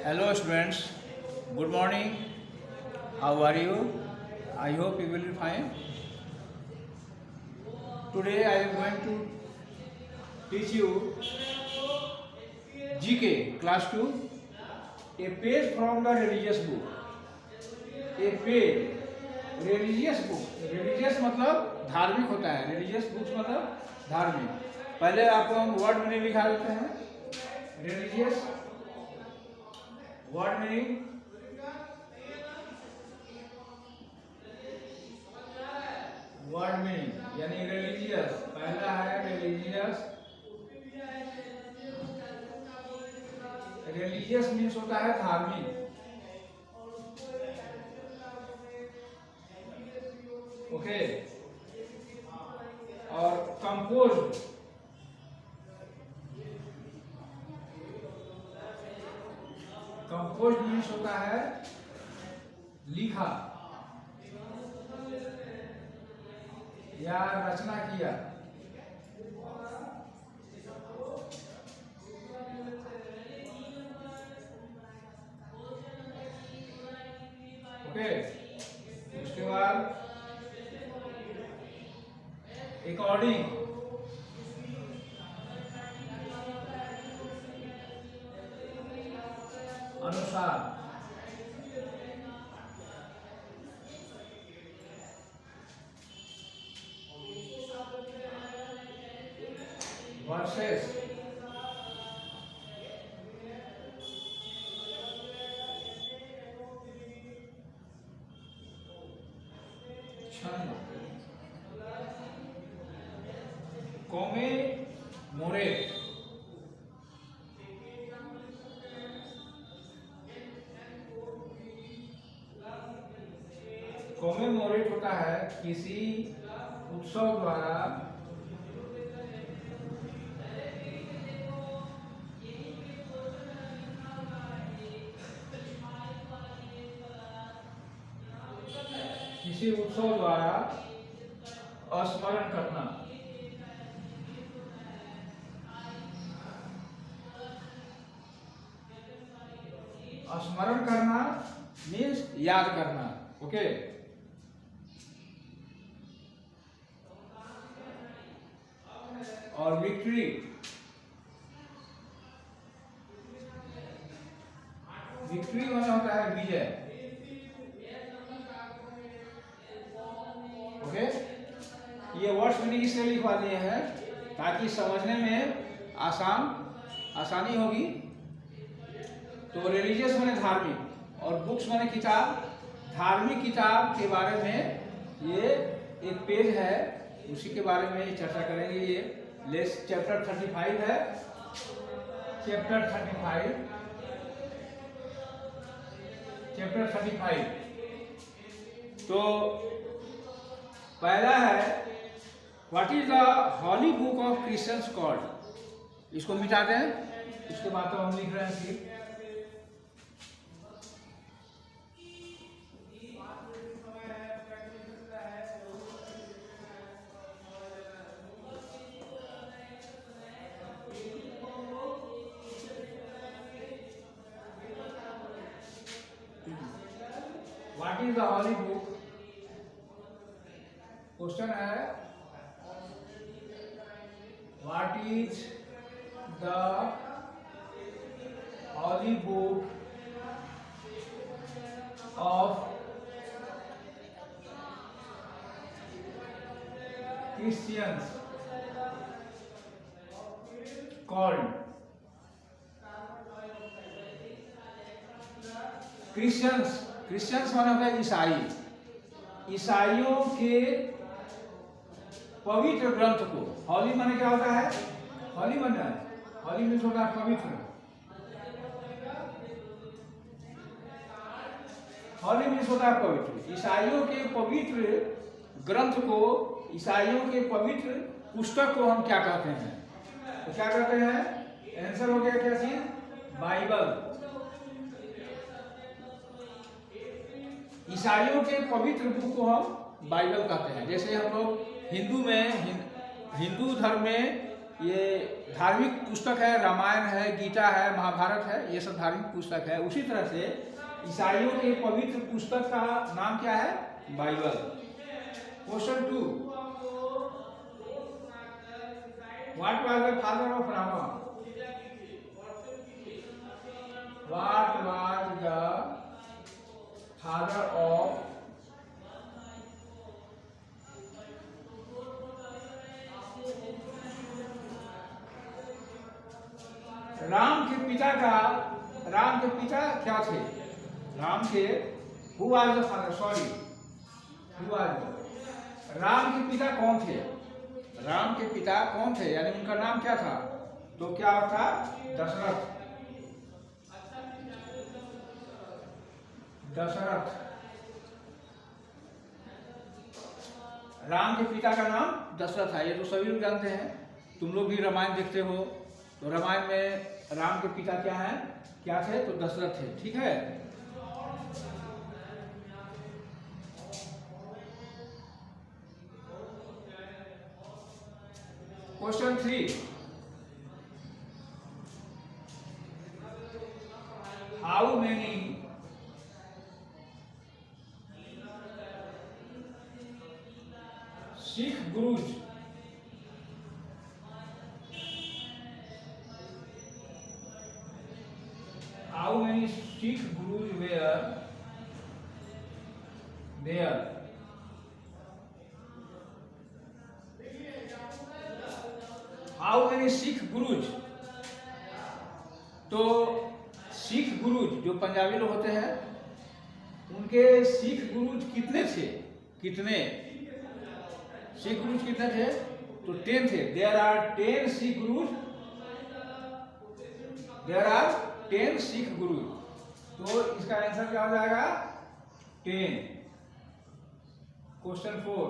Hello students, good morning. How are you? I hope you will be fine. Today I am going to teach you GK class 2, a page from the religious book. A page, religious book. Religious मतलब धार्मिक होता है. Religious books मतलब धार्मिक. पहले आपको हम word meaning लिखा देते हैं. Religious वर्ड मीनिंग यानी रिलीजियस. पहला है रिलीजियस. रिलीजियस मीन्स होता है धार्मिक. ओके. और कंपोज मीन्स होता है लिखा या रचना किया. ओके. उसके बाद अकॉर्डिंग, अनुसार. वर्सेस, कॉमेमोरेट, कॉमेमोरेट होता है किसी उत्सव द्वारा स्मरण करना. स्मरण करना मीन्स याद करना. ओके. और विक्ट्री, विक्ट्री माने होता है विजय. ओके. ये वर्ड्स मीनिंग इसलिए लिखवा दिए हैं ताकि समझने में आसानी होगी. तो रिलीजियस माने धार्मिक और बुक्स माने किताब. धार्मिक किताब के बारे में ये एक पेज है, उसी के बारे में चर्चा करेंगे. ये लेस चैप्टर 35 है. चैप्टर 35. तो पहला है what is the holy book of Christians called. इसको मिटाते हैं, इसके बाद तो हम लिख रहे हैं फिर. What is the holy book. Question है what is the holy book of Christians called. Christians माने होता है ईसाई. ईसाइयों के पवित्र ग्रंथ को. हॉली माने क्या होता है? हॉली माने हॉली मीन्स होता है पवित्र. हॉली मीन्स होता है पवित्र. ईसाइयों के पवित्र ग्रंथ को, ईसाइयों के पवित्र पुस्तक को हम क्या कहते हैं? तो क्या कहते हैं? आंसर हो गया क्या चीज? बाइबल. ईसाइयों के पवित्र बुक को हम बाइबल कहते हैं. जैसे हम लोग हिंदू धर्म में ये धार्मिक पुस्तक है, रामायण है, गीता है, महाभारत है, ये सब धार्मिक पुस्तक है। उसी तरह से ईसाइयों के पवित्र पुस्तक का नाम क्या है? Bible. Question 2, what was the father of Rama? What was the father of Ram के पिता क्या थे? राम के who was the father, sorry, who was, Ram के पिता कौन थे? राम के पिता कौन थे, यानी उनका नाम क्या था? तो क्या था? दशरथ। दशरथ, राम के पिता का नाम दशरथ है, ये तो सभी लोग जानते हैं। तुम लोग भी रामायण देखते हो, तो रामायण में राम के पिता क्या थे? तो दशरथ थे। ठीक है। Question 3, how many Sikh gurus how many Sikh gurus were there? How many Sikh gurus? तो सिख गुरुज जो पंजाबी लोग होते हैं, उनके सिख गुरुज कितने थे? कितने सिख गुरुज कितने थे? तो 10 थे। There are 10 Sikh gurus. There are 10 Sikh guru. तो इसका आंसर क्या हो जाएगा? 10। Question 4,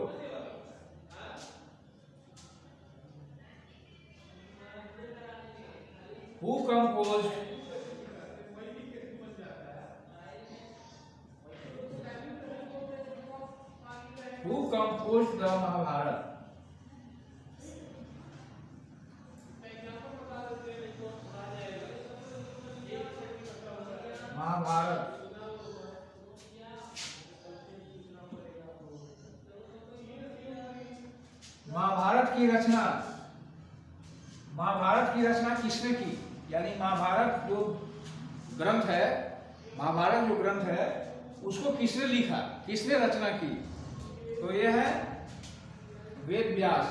who composed the Mahabharata? Mahabharata की रचना किसने की? यानी महाभारत जो ग्रंथ है उसको किसने लिखा, किसने रचना की? तो ये है वेद व्यास।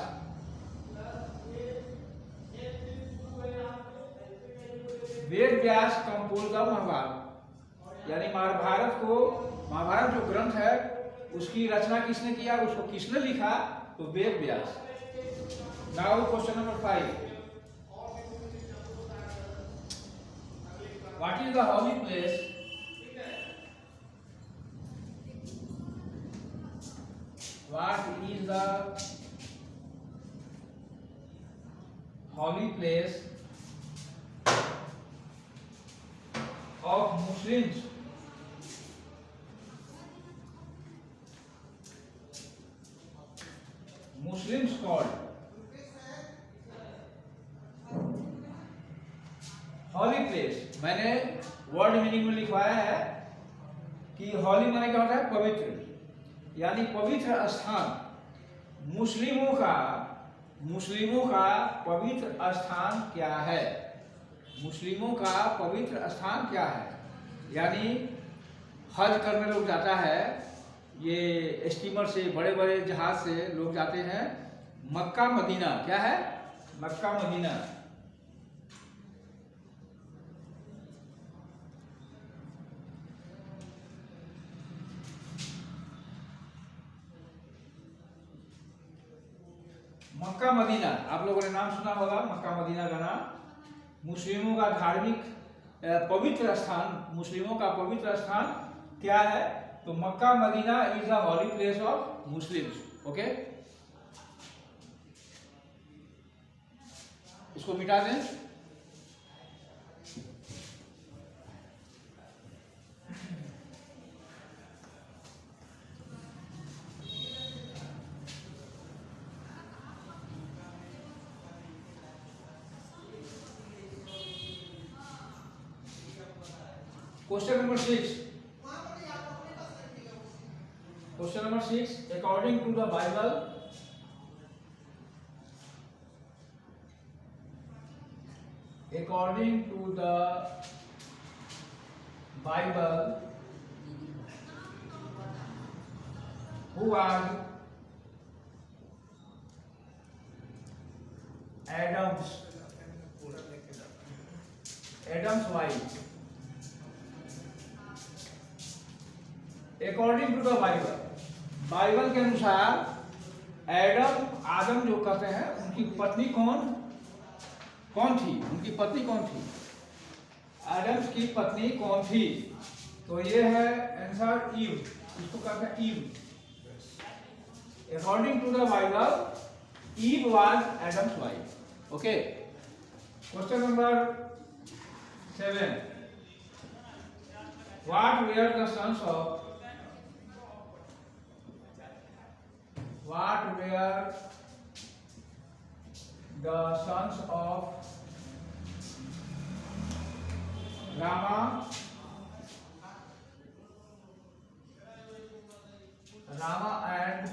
वेद व्यास कंपोज द महाभारत, यानी महाभारत जो ग्रंथ है उसकी रचना किसने किया, उसको किसने लिखा? तो Ved Vyas. Now question number 5, what is the holy place of Muslims called? Holy place मैंने वर्ड मीनिंग में लिखवाया है कि हॉली माने क्या होता है? पवित्र, यानी पवित्र स्थान। मुस्लिमों का पवित्र स्थान क्या है? मुस्लिमों का पवित्र स्थान क्या है? यानी हज करने लोग जाता है, ये स्टीमर से, बड़े बड़े जहाज से लोग जाते हैं मक्का मदीना। क्या है? Mecca Medina. मक्का मदीना आप लोगों ने नाम सुना होगा, मक्का मदीना का नाम। मुस्लिमों का धार्मिक पवित्र स्थान, मुस्लिमों का पवित्र स्थान क्या है? तो Mecca Medina is the holy place of Muslims. Okay, इसको मिटा दें। Question number 6, according to the Bible, according to the Bible, who was Adam's wife? According to the Bible, Bible के अनुसार आदम जो कहते हैं, उनकी पत्नी कौन थी? उनकी पत्नी कौन थी? एडम्स की पत्नी कौन थी? तो ये है आंसर ईव, इसको कहते हैं Eve. According to the Bible Eve was Adam's wife. Okay, question number 7, what were the sons of Rama and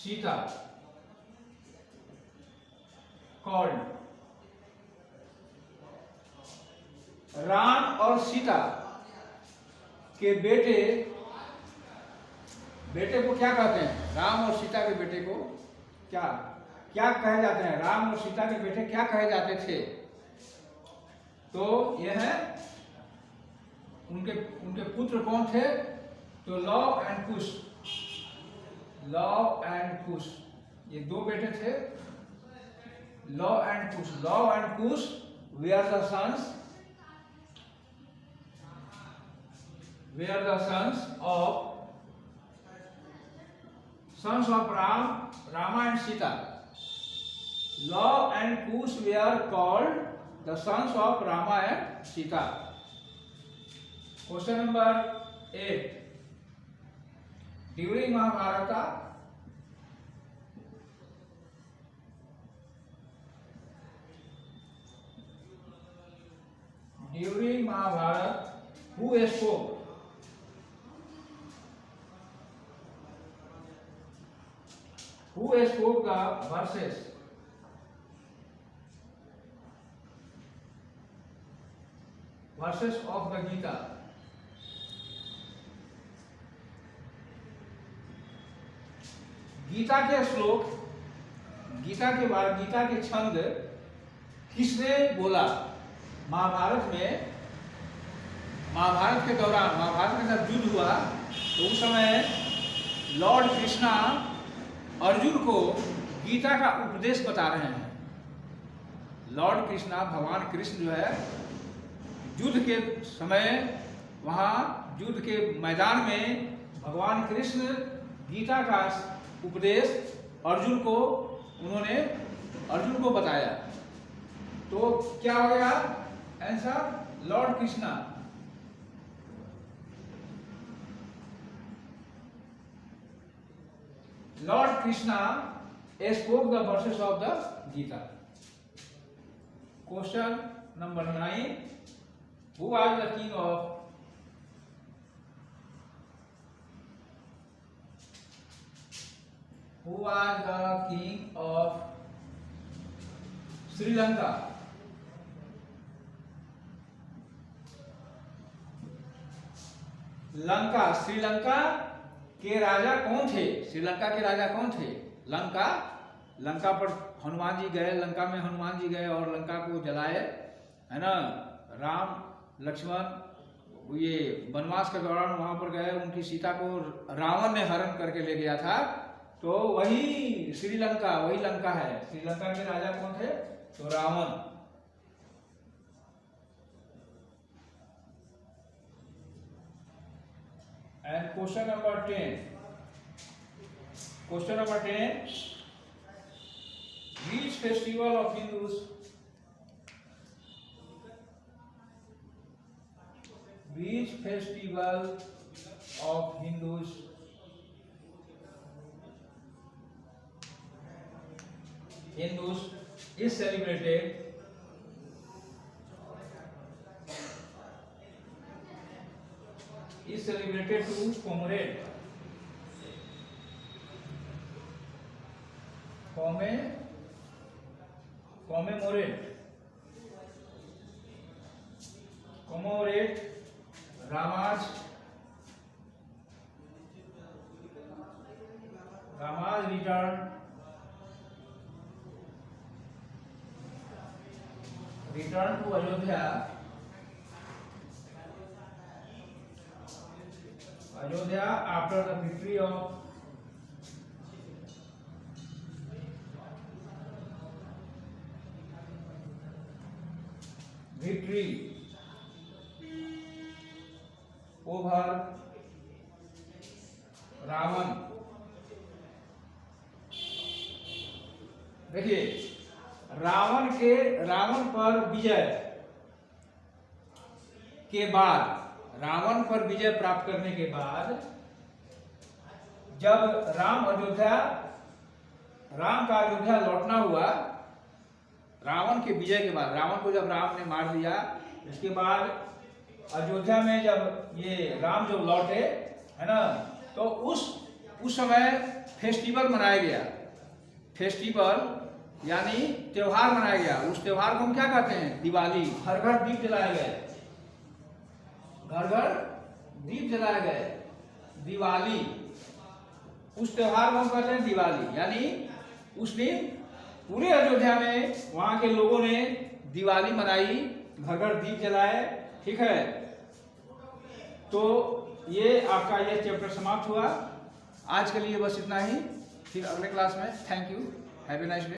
Sita called? Ram और सीता के बेटे को क्या कहते हैं? राम और सीता के बेटे को क्या कहे जाते हैं? राम और सीता के बेटे क्या कहे जाते थे? तो यह है उनके पुत्र कौन थे? तो लव एंड कुश, ये दो बेटे थे, Luv and Kush were the sons of Rama and Sita. Love and Kush were called the sons of Rama and Sita. Question number 8. During Mahabharata, who spoke? Who spoke the verses of the Gita? Gita के श्लोक, गीता के छंद किसने बोला? महाभारत के दौरान, महाभारत में जब युद्ध हुआ तो उस समय लॉर्ड कृष्णा अर्जुन को गीता का उपदेश बता रहे हैं। लॉर्ड कृष्णा, भगवान कृष्ण जो है, युद्ध के समय वहाँ युद्ध के मैदान में भगवान कृष्ण गीता का उपदेश अर्जुन को बताया। तो क्या हो गया answer? Lord Krishna. Lord Krishna spoke the verses of the Gita. Question number 9. Who was the king of Sri Lanka? Sri Lanka के राजा कौन थे? श्रीलंका के राजा कौन थे? लंका पर हनुमान जी गए, लंका में हनुमान जी गए और लंका को जलाए, है ना। राम लक्ष्मण ये वनवास के दौरान वहां पर गए, उनकी सीता को रावण ने हरण करके ले गया था। तो वही श्रीलंका, वही लंका है। श्रीलंका के राजा कौन थे? तो Ravan. And question number 10. Which festival of Hindus is celebrated is celebrated to commemorate Rama's return to Ayodhya after the victory of over Ravan. देखिए रावण पर विजय के बाद, रावण पर विजय प्राप्त करने के बाद जब राम का अयोध्या लौटना हुआ, रावण के विजय के बाद, रावण को जब राम ने मार दिया, इसके बाद अयोध्या में जब ये राम जब लौटे, है ना, तो उस समय फेस्टिवल मनाया गया। फेस्टिवल यानी त्योहार मनाया गया। उस त्योहार को हम क्या कहते हैं? दिवाली। घर घर दीप जलाए गए, दिवाली। उस त्योहार को हम कहते हैं दिवाली। यानी उस दिन पूरे अयोध्या में वहां के लोगों ने दिवाली मनाई, घर घर दीप जलाए। ठीक है, तो ये आपका ये चैप्टर समाप्त हुआ। आज के लिए बस इतना ही, फिर अगले क्लास में। Thank you, have a nice day.